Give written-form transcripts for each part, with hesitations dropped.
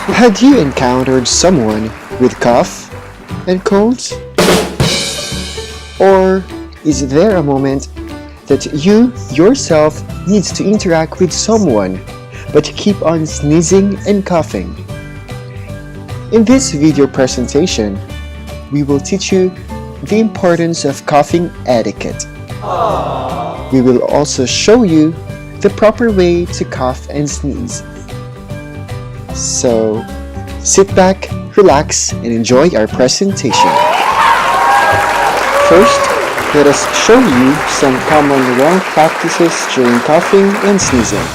Had you encountered someone with cough and colds? Or is there a moment that you yourself needs to interact with someone but you keep on sneezing and coughing? In this video presentation, we will teach you the importance of coughing etiquette. We will also show you the proper way to cough and sneeze. So, sit back, relax, and enjoy our presentation. First, let us show you some common wrong practices during coughing and sneezing.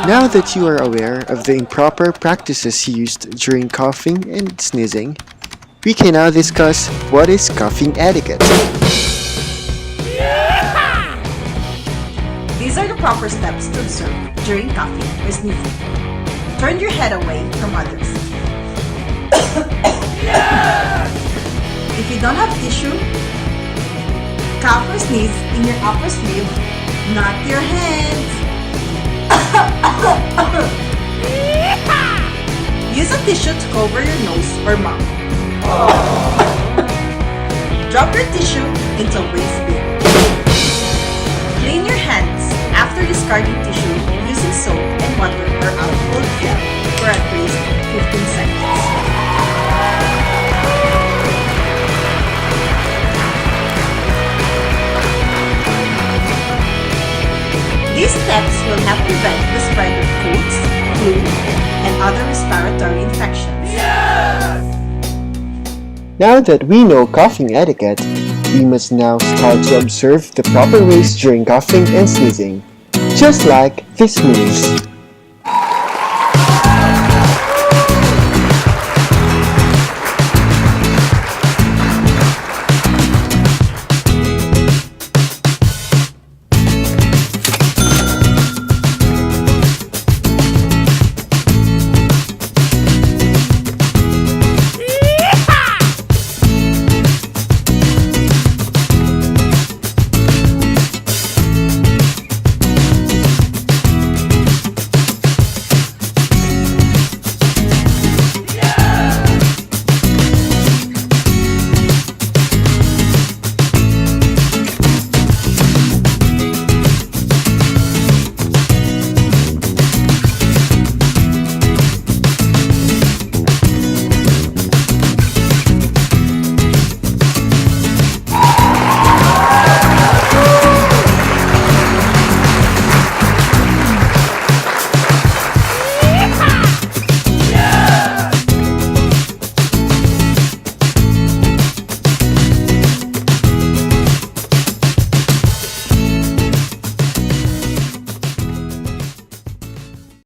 Now that you are aware of the improper practices used during coughing and sneezing, we can now discuss what is coughing etiquette. These are the proper steps to observe during coughing or sneezing. Turn your head away from others. If you don't have tissue, cough or sneeze in your upper sleeve, not your hands. Use a tissue to cover your nose or mouth. Drop your tissue into a waste bin. Clean your hands after discarding tissue using soap and water or alcohol gel for at least 15 seconds. These steps will help prevent the spread of colds, flu, and other respiratory infections. Now that we know coughing etiquette, we must now start to observe the proper ways during coughing and sneezing, just like these moves.